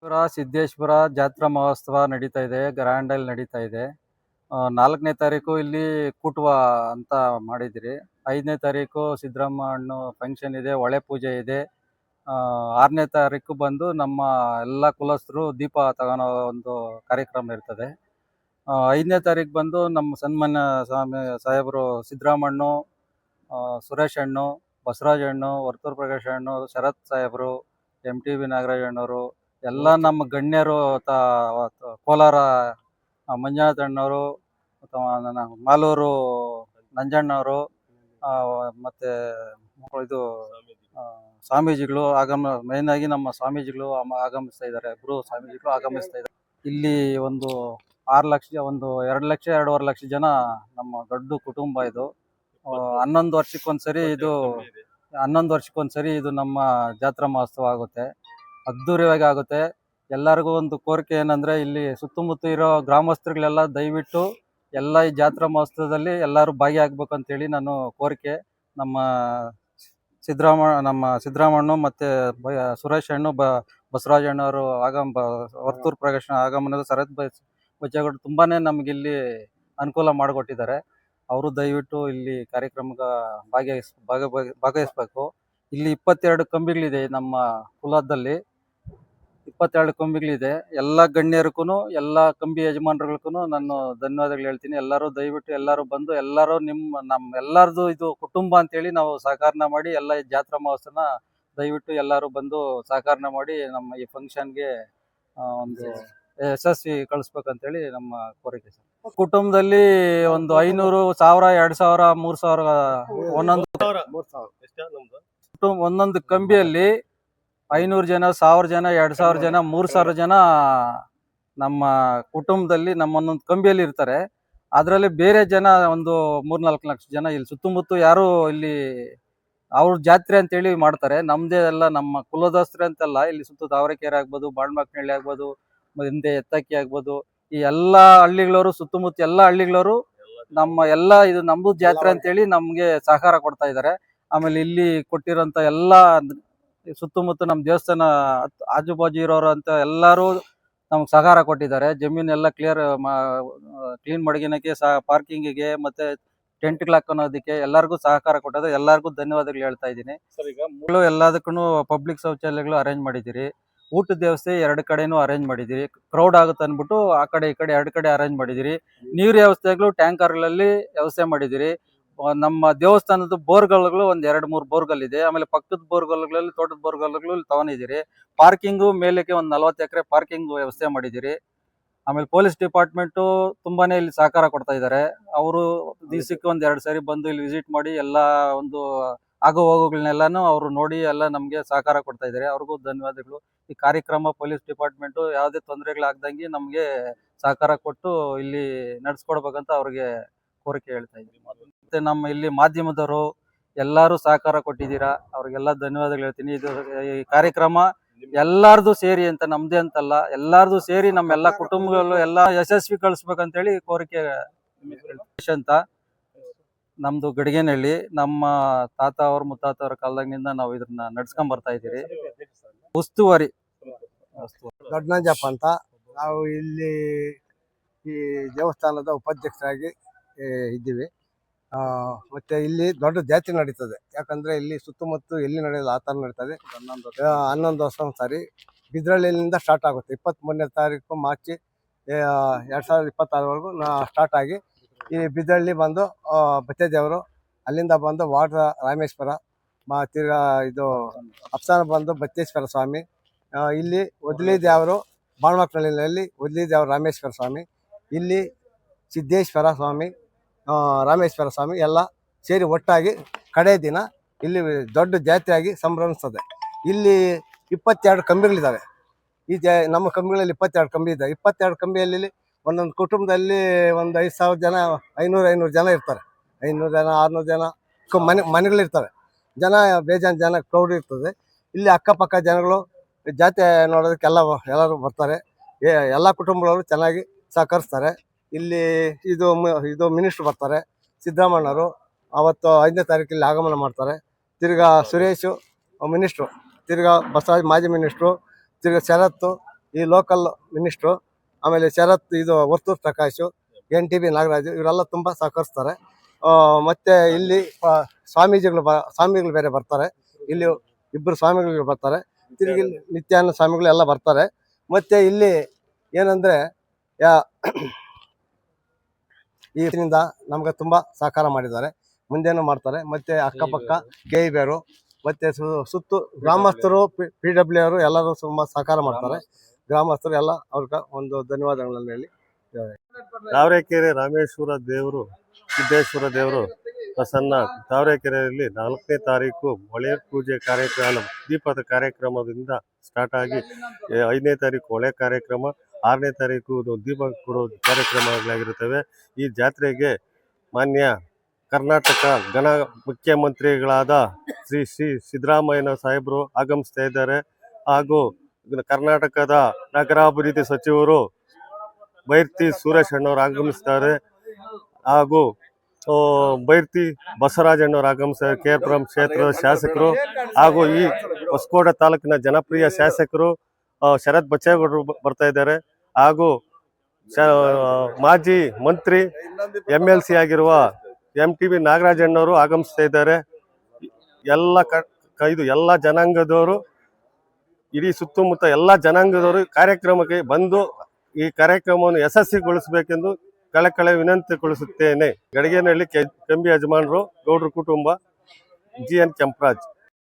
ಸಿದ್ದೇಶ್ವರ ಜಾತ್ರಾ ಮಹೋತ್ಸವ ನಡೀತಾ ಇದೆ, ಗ್ರ್ಯಾಂಡಲ್ಲಿ ನಡೀತಾ ಇದೆ. 4ನೇ ತಾರೀಕು ಇಲ್ಲಿ ಕೂಟುವ ಅಂತ ಮಾಡಿದಿರಿ. 5ನೇ ತಾರೀಕು ಸಿದ್ದರಾಮಣ್ಣ ಫಂಕ್ಷನ್ ಇದೆ, ಹೊಳೆ ಪೂಜೆ ಇದೆ. 6ನೇ ತಾರೀಕು ಬಂದು ನಮ್ಮ ಎಲ್ಲ ಕುಲಸ್ಥರು ದೀಪ ತಗೊಳ್ಳೋ ಒಂದು ಕಾರ್ಯಕ್ರಮ ಇರ್ತದೆ. 5ನೇ ತಾರೀಕು ಬಂದು ನಮ್ಮ ಸನ್ಮಾನ್ಯ ಸ್ವಾಮಿ ಸಾಹೇಬರು ಸಿದ್ದರಾಮಣ್ಣು, ಸುರೇಶ್ ಅಣ್ಣು, ಬಸವರಾಜ್ ಅಣ್ಣು, ವರ್ತೂರು ಪ್ರಕಾಶ್ ಅಣ್ಣು, ಶರತ್ ಸಾಹೇಬರು, MTV ನಾಗರಾಜ್ ಅಣ್ಣವರು, ಎಲ್ಲ ನಮ್ಮ ಗಣ್ಯರು, ಕೋಲಾರ ಮಂಜುನಾಥ್ ಅಣ್ಣವರು, ಮಾಲೂರು ನಂಜಣ್ಣವರು, ಮತ್ತೆ ಇದು ಸ್ವಾಮೀಜಿಗಳು ಮೇನ್ ಆಗಿ ನಮ್ಮ ಸ್ವಾಮೀಜಿಗಳು ಆಗಮಿಸ್ತಾ ಇದ್ದಾರೆ. ಗುರು ಸ್ವಾಮೀಜಿಗಳು ಆಗಮಿಸ್ತಾ ಇದ್ದಾರೆ. ಇಲ್ಲಿ ಒಂದು 6 ಲಕ್ಷ, ಒಂದು 2 ಲಕ್ಷ 2.5 ಲಕ್ಷ ಜನ ನಮ್ಮ ದೊಡ್ಡ ಕುಟುಂಬ ಇದು. 11 ವರ್ಷಕ್ಕೊಂದ್ಸರಿ ಇದು ನಮ್ಮ ಜಾತ್ರಾ ಮಹೋತ್ಸವ ಆಗುತ್ತೆ, ಅದ್ದೂರಿಯಾಗಿ ಆಗುತ್ತೆ. ಎಲ್ಲರಿಗೂ ಒಂದು ಕೋರಿಕೆ ಏನಂದ್ರೆ, ಇಲ್ಲಿ ಸುತ್ತಮುತ್ತ ಇರೋ ಗ್ರಾಮಸ್ಥರುಗಳೆಲ್ಲ ದಯವಿಟ್ಟು ಎಲ್ಲ ಈ ಜಾತ್ರಾ ಮಹೋತ್ಸವದಲ್ಲಿ ಎಲ್ಲರೂ ಭಾಗಿಯಾಗಬೇಕು ಅಂತೇಳಿ ನಾನು ಕೋರಿಕೆ. ನಮ್ಮ ಸಿದ್ದರಾಮಣ್ಣ ಮತ್ತೆ ಸುರೇಶ್ ಅಣ್ಣು, ಬಸವರಾಜ ಅಣ್ಣವರು ವರ್ತೂರು ಪ್ರಕಾಶ್ ಆಗಮನದ ಶರತ್ ಬಚ್ಚೇಗೌಡ ತುಂಬಾನೇ ನಮ್ಗೆ ಇಲ್ಲಿ ಅನುಕೂಲ ಮಾಡಿಕೊಟ್ಟಿದ್ದಾರೆ. ಅವರು ದಯವಿಟ್ಟು ಇಲ್ಲಿ ಕಾರ್ಯಕ್ರಮಕ್ಕೆ ಭಾಗವಹಿಸ್ಬೇಕು. ಇಲ್ಲಿ 22 ಕಂಬಿಗಳಿದೆ. ನಮ್ಮ ಕುಲದಲ್ಲಿ 22 ಕಂಬಿಗಳಿದೆ. ಎಲ್ಲ ಗಣ್ಯರಿಗೂ, ಎಲ್ಲ ಕಂಬಿ ಯಜಮಾನರಿಗೂ ನಾನು ಧನ್ಯವಾದಗಳು ಹೇಳ್ತೀನಿ. ಎಲ್ಲರೂ ದಯವಿಟ್ಟು ಎಲ್ಲರೂ ಬಂದು, ಎಲ್ಲರೂ ನಮ್ಮ ಎಲ್ಲರದು ಇದು ಕುಟುಂಬ ಅಂತೇಳಿ ನಾವು ಸಹಕಾರನ ಮಾಡಿ, ಎಲ್ಲ ಜಾತ್ರಾ ಮಹೋತ್ಸವನ ದಯವಿಟ್ಟು ಎಲ್ಲರೂ ಬಂದು ಸಹಕಾರನ ಮಾಡಿ ನಮ್ಮ ಈ ಫಂಕ್ಷನ್ಗೆ ಒಂದು ಯಶಸ್ವಿ ಕಳಿಸ್ಬೇಕಂತೇಳಿ ನಮ್ಮ ಕೋರಿಕೆ ಸರ್. ಕುಟುಂಬದಲ್ಲಿ ಒಂದು 500, 1000, 2000, 3000 ಒಂದೊಂದು ಕಂಬಿಯಲ್ಲಿ 500 ಜನ, 1000 ಜನ, 2000 ಜನ, 3000 ಜನ ನಮ್ಮ ಕುಟುಂಬದಲ್ಲಿ ನಮ್ಮ ಒಂದೊಂದು ಕಂಬಿಯಲ್ಲಿ ಇರ್ತಾರೆ. ಅದರಲ್ಲಿ ಬೇರೆ ಜನ ಒಂದು 3-4 ಲಕ್ಷ ಜನ ಇಲ್ಲಿ ಸುತ್ತಮುತ್ತ ಯಾರು ಇಲ್ಲಿ ಅವ್ರ ಜಾತ್ರೆ ಅಂತೇಳಿ ಮಾಡ್ತಾರೆ. ನಮ್ದೇ ಎಲ್ಲ ನಮ್ಮ ಕುಲದಸ್ತ್ರೆ ಅಂತಲ್ಲ, ಇಲ್ಲಿ ಸುತ್ತ ತಾವರೆಕೆರೆ ಆಗ್ಬೋದು, ಬಾಳ್ಮಕ್ನಳ್ಳಿ ಆಗ್ಬೋದು, ಹಿಂದೆ ಎತ್ತಕ್ಕಿ ಆಗ್ಬೋದು, ಈ ಎಲ್ಲ ಹಳ್ಳಿಗಳವರು, ಸುತ್ತಮುತ್ತ ಎಲ್ಲ ಹಳ್ಳಿಗಳವರು ಎಲ್ಲ ಇದು ನಮ್ದು ಜಾತ್ರೆ ಅಂತೇಳಿ ನಮ್ಗೆ ಸಹಕಾರ ಕೊಡ್ತಾ ಇದ್ದಾರೆ. ಆಮೇಲೆ ಇಲ್ಲಿ ಕೊಟ್ಟಿರೋಂಥ ಎಲ್ಲ ಸುತ್ತಮುತ್ತ ನಮ್ಮ ದೇವಸ್ಥಾನ ಆಜುಬಾಜು ಇರೋರು ಅಂತ ಎಲ್ಲರೂ ನಮ್ಗೆ ಸಹಕಾರ ಕೊಟ್ಟಿದ್ದಾರೆ. ಜಮೀನೆಲ್ಲ ಕ್ಲೀನ್ ಮಡಗಿನಕ್ಕೆ, ಪಾರ್ಕಿಂಗಿಗೆ, ಮತ್ತೆ ಟೆಂಟ್ಗಳು ಹಾಕೋದಕ್ಕೆ ಎಲ್ಲರಿಗೂ ಸಹಕಾರ ಕೊಟ್ಟದ. ಎಲ್ಲರಿಗೂ ಧನ್ಯವಾದಗಳು ಹೇಳ್ತಾ ಇದ್ದೀನಿ. ಎಲ್ಲದಕ್ಕೂ ಪಬ್ಲಿಕ್ ಶೌಚಾಲಯಗಳು ಅರೇಂಜ್ ಮಾಡಿದ್ದೀರಿ. ಊಟದ ವ್ಯವಸ್ಥೆ 2 ಕಡೆನೂ ಅರೇಂಜ್ ಮಾಡಿದಿರಿ. ಕ್ರೌಡ್ ಆಗುತ್ತೆ ಅಂದ್ಬಿಟ್ಟು ಆ ಕಡೆ ಈ ಕಡೆ 2 ಕಡೆ ಅರೇಂಜ್ ಮಾಡಿದಿರಿ. ನೀರು ವ್ಯವಸ್ಥೆಗಳು ಟ್ಯಾಂಕರ್ಗಳಲ್ಲಿ ವ್ಯವಸ್ಥೆ ಮಾಡಿದಿರಿ. ನಮ್ಮ ದೇವಸ್ಥಾನದ ಬೋರ್ಗಳು ಒಂದು 2-3 ಬೋರ್ಗಲ್ ಇದೆ. ಆಮೇಲೆ ಪಕ್ಕದ ಬೋರ್ಗಲ್ಗಳಲ್ಲಿ, ತೋಟದ ಬೋರ್ಗಲ್ಗಳು ತಗೊಂಡಿದ್ದೀರಿ. ಪಾರ್ಕಿಂಗು ಮೇಲಕ್ಕೆ ಒಂದು 40 ಎಕರೆ ಪಾರ್ಕಿಂಗ್ ವ್ಯವಸ್ಥೆ ಮಾಡಿದಿರಿ. ಆಮೇಲೆ ಪೊಲೀಸ್ ಡಿಪಾರ್ಟ್ಮೆಂಟು ತುಂಬಾನೇ ಇಲ್ಲಿ ಸಹಕಾರ ಕೊಡ್ತಾ ಇದ್ದಾರೆ. ಅವರು ದಿವಸಕ್ಕೆ ಒಂದು 2 ಸಾರಿ ಬಂದು ಇಲ್ಲಿ ವಿಸಿಟ್ ಮಾಡಿ ಎಲ್ಲ ಒಂದು ಆಗೋ ಹೋಗೋಗಳನ್ನೆಲ್ಲಾನು ಅವರು ನೋಡಿ ಎಲ್ಲ ನಮ್ಗೆ ಸಹಕಾರ ಕೊಡ್ತಾ ಇದ್ದಾರೆ. ಅವ್ರಿಗೂ ಧನ್ಯವಾದಗಳು. ಈ ಕಾರ್ಯಕ್ರಮ ಪೊಲೀಸ್ ಡಿಪಾರ್ಟ್ಮೆಂಟು ಯಾವುದೇ ತೊಂದರೆಗಳಾಗ್ದಂಗೆ ನಮ್ಗೆ ಸಹಕಾರ ಕೊಟ್ಟು ಇಲ್ಲಿ ನಡೆಸ್ಕೊಡ್ಬೇಕಂತ ಅವ್ರಿಗೆ ಕೋರಿಕೆ ಹೇಳ್ತಾ ಇದ್ದೀನಿ. ಮತ್ತೆ ನಮ್ಮ ಇಲ್ಲಿ ಮಾಧ್ಯಮದವರು ಎಲ್ಲರೂ ಸಹಕಾರ ಕೊಟ್ಟಿದ್ದೀರಾ, ಅವ್ರಿಗೆಲ್ಲ ಧನ್ಯವಾದಗಳು ಹೇಳ್ತೀನಿ. ಈ ಕಾರ್ಯಕ್ರಮ ಎಲ್ಲಾರ್ದು ಸೇರಿ ಅಂತ, ನಮ್ದೇ ಅಂತಲ್ಲ, ಎಲ್ಲಾರ್ದು ಸೇರಿ ನಮ್ಮೆಲ್ಲ ಕುಟುಂಬಗಳು ಎಲ್ಲ ಯಶಸ್ವಿ ಕಳಿಸ್ಬೇಕಂತೇಳಿ ಕೋರಿಕೆ ಅಂತ. ನಮ್ದು ಗಡಿಗೆನಹಳ್ಳಿ. ನಮ್ಮ ತಾತ ಅವ್ರ ಮುತ್ತಾತ ಅವ್ರ ಕಾಲದಾಗಿನಿಂದ ನಾವು ಇದನ್ನ ನಡ್ಸ್ಕೊಂಡ್ ಬರ್ತಾ ಇದ್ದೀರಿ. ಉಸ್ತುವಾರಿ ದೊಡ್ಡನಂಜಪ್ಪ ಅಂತ. ನಾವು ಇಲ್ಲಿ ಈ ದೇವಸ್ಥಾನದ ಉಪಾಧ್ಯಕ್ಷರಾಗಿ ಇದ್ದೀವಿ. ಮತ್ತೆ ಇಲ್ಲಿ ದೊಡ್ಡ ಜಾತ್ರೆ ನಡೀತದೆ. ಯಾಕಂದ್ರೆ ಇಲ್ಲಿ ಸುತ್ತಮುತ್ತ ಎಲ್ಲಿ ನಡೆಯೋದು ಆ ಥರ ನಡೀತದೆ. 11 ವರ್ಷ ಒಂದ್ಸಾರಿ ಬಿದ್ರಳ್ಳಿಯಿಂದ ಸ್ಟಾರ್ಟ್ ಆಗುತ್ತೆ. 23ನೇ ತಾರೀಕು ಮಾರ್ಚ್ 2026ವರೆಗೂ ಸ್ಟಾರ್ಟ್ ಆಗಿ ಈ ಬಿದ್ರಳ್ಳಿ ಬಂದು ಬಚ್ಚೇದೇವರು, ಅಲ್ಲಿಂದ ಬಂದು ವಾಟರ್ ರಾಮೇಶ್ವರ, ತಿರ್ಗಾ ಇದು ಅಫ್ಸಾನ ಬಂದು ಬಚ್ಚೇಶ್ವರ ಸ್ವಾಮಿ, ಇಲ್ಲಿ ಒದ್ಲಿ ದೇವರು ಬಾಳ್ಮಕ್ನಳ್ಳಿನಲ್ಲಿ ಒದ್ಲಿ ದೇವರು ರಾಮೇಶ್ವರ ಸ್ವಾಮಿ, ಇಲ್ಲಿ ಸಿದ್ದೇಶ್ವರ ಸ್ವಾಮಿ, ರಾಮೇಶ್ವರ ಸ್ವಾಮಿ ಎಲ್ಲ ಸೇರಿ ಒಟ್ಟಾಗಿ ಕಡೆ ದಿನ ಇಲ್ಲಿ ದೊಡ್ಡ ಜಾತ್ರೆಯಾಗಿ ಸಂಭ್ರಮಿಸ್ತದೆ. ಇಲ್ಲಿ 22 ಕಂಬಿಗಳಿದ್ದಾವೆ. ನಮ್ಮ ಕಂಬಿಗಳಲ್ಲಿ 22 ಕಂಬಿ ಇದ್ದಾವೆ. 22 ಕಂಬಿಯಲ್ಲಿ ಒಂದೊಂದು ಕುಟುಂಬದಲ್ಲಿ ಒಂದು 5,000 ಜನ, 500 ಜನ ಇರ್ತಾರೆ. 500 ಜನ, 600 ಜನ ಮನೆಗಳಿರ್ತವೆ. ಜನ ಬೇಜಾನ್ ಜನ ಕ್ರೌಡ್ ಇರ್ತದೆ. ಇಲ್ಲಿ ಅಕ್ಕಪಕ್ಕ ಜನಗಳು ಜಾತ್ರೆ ನೋಡೋದಕ್ಕೆ ಎಲ್ಲರೂ ಬರ್ತಾರೆ. ಎಲ್ಲ ಕುಟುಂಬಗಳು ಚೆನ್ನಾಗಿ ಸಹಕರಿಸ್ತಾರೆ. ಇಲ್ಲಿ ಇದು ಮಿನಿಸ್ಟ್ರು ಬರ್ತಾರೆ, ಸಿದ್ದರಾಮಣ್ಣವರು ಅವತ್ತು 5ನೇ ತಾರೀಕಲ್ಲಿ ಆಗಮನ ಮಾಡ್ತಾರೆ. ತಿರ್ಗಾ ಸುರೇಶು ಮಿನಿಸ್ಟ್ರು, ತಿರ್ಗಾ ಬಸವರಾಜ್ ಮಾಜಿ ಮಿನಿಸ್ಟ್ರು, ತಿರ್ಗಾ ಶರತ್ತು, ಈ ಲೋಕಲ್ ಮಿನಿಸ್ಟ್ರು, ಆಮೇಲೆ ಶರತ್ ಇದು ವರ್ತೂರ್ ಪ್ರಕಾಶ್, NTB ನಾಗರಾಜು ಇವರೆಲ್ಲ ತುಂಬ ಸಹಕರಿಸ್ತಾರೆ. ಮತ್ತೆ ಇಲ್ಲಿ ಸ್ವಾಮಿಗಳು ಬೇರೆ ಬರ್ತಾರೆ. ಇಲ್ಲಿ ಇಬ್ಬರು ಸ್ವಾಮಿಗಳು ಬರ್ತಾರೆ, ತಿರುಗಿ ನಿತ್ಯಾನಂದ ಸ್ವಾಮಿಗಳು ಎಲ್ಲ ಬರ್ತಾರೆ. ಮತ್ತೆ ಇಲ್ಲಿ ಏನಂದ್ರೆ ಈ ಇದರಿಂದ ನಮ್ಗೆ ತುಂಬಾ ಸಹಕಾರ ಮಾಡಿದ್ದಾರೆ, ಮುಂದೇನು ಮಾಡ್ತಾರೆ. ಮತ್ತೆ ಅಕ್ಕಪಕ್ಕ KIBರು ಮತ್ತೆ ಸುತ್ತು ಗ್ರಾಮಸ್ಥರು, PW ಅವರು ಎಲ್ಲರೂ ತುಂಬಾ ಸಹಕಾರ ಮಾಡ್ತಾರೆ. ಗ್ರಾಮಸ್ಥರು ಎಲ್ಲ ಅವ್ರಿಗೆ ಒಂದು ಧನ್ಯವಾದಗಳನ್ನು ಹೇಳಿ ತಾವರೆಕೆರೆ ರಾಮೇಶ್ವರ ದೇವರು, ಸಿದ್ದೇಶ್ವರ ದೇವರು ಪ್ರಸನ್ನ. ತಾವರೆಕೆರೆಯಲ್ಲಿ 4ನೇ ತಾರೀಕು ಹೊಳೆ ಪೂಜೆ ಕಾರ್ಯಕ್ರಮ, ದೀಪದ ಕಾರ್ಯಕ್ರಮದಿಂದ ಸ್ಟಾರ್ಟ್ ಆಗಿ 5ನೇ ತಾರೀಕು ಹೊಳೆ ಕಾರ್ಯಕ್ರಮ, 6ನೇ ತಾರೀಕು ದೀಪ ಕೊಡೋ ಕಾರ್ಯಕ್ರಮಗಳಾಗಿರುತ್ತವೆ. ಈ ಜಾತ್ರೆಗೆ ಮಾನ್ಯ ಕರ್ನಾಟಕ ಮುಖ್ಯಮಂತ್ರಿಗಳಾದ ಶ್ರೀ ಸಿದ್ದರಾಮಯ್ಯ ಸಾಹೇಬರು ಆಗಮಿಸ್ತಾ ಇದ್ದಾರೆ. ಹಾಗೂ ಕರ್ನಾಟಕದ ನಗರಾಭಿವೃದ್ಧಿ ಸಚಿವರು ಬೈರ್ತಿ ಸುರೇಶ್ ಅಣ್ಣವ್ರು ಆಗಮಿಸ್ತಾರೆ. ಹಾಗೂ ಬೈರ್ತಿ ಬಸವರಾಜ್ ಅಣ್ಣವ್ರು ಆಗಮಿಸ್ತಾರೆ, KRಪುರಂ ಕ್ಷೇತ್ರದ ಶಾಸಕರು. ಹಾಗೂ ಈ ಹೊಸಕೋಟೆ ತಾಲೂಕಿನ ಜನಪ್ರಿಯ ಶಾಸಕರು ಶರತ್ ಬಚ್ಚೇಗೌಡರು ಬರ್ತಾ ಇದ್ದಾರೆ. ಹಾಗೂ ಮಾಜಿ ಮಂತ್ರಿ MLC ಆಗಿರುವ MTB ನಾಗರಾಜಣ್ಣವರು ಆಗಮಿಸ್ತಾ ಇದ್ದಾರೆ. ಎಲ್ಲ ಜನಾಂಗದವರು, ಇಡೀ ಸುತ್ತಮುತ್ತ ಎಲ್ಲ ಜನಾಂಗದವರು ಕಾರ್ಯಕ್ರಮಕ್ಕೆ ಬಂದು ಈ ಕಾರ್ಯಕ್ರಮವನ್ನು ಯಶಸ್ವಿಗೊಳಿಸಬೇಕೆಂದು ಕಳಕಳಿ ವಿನಂತಿಗೊಳಿಸುತ್ತೇನೆ. ಗಡಿಗೇನಹಳ್ಳಿ ಕಂಬಿ ಯಜಮಾನರು, ಗೌಡ್ರ ಕುಟುಂಬ, GN ಕೆಂಪರಾಜ್.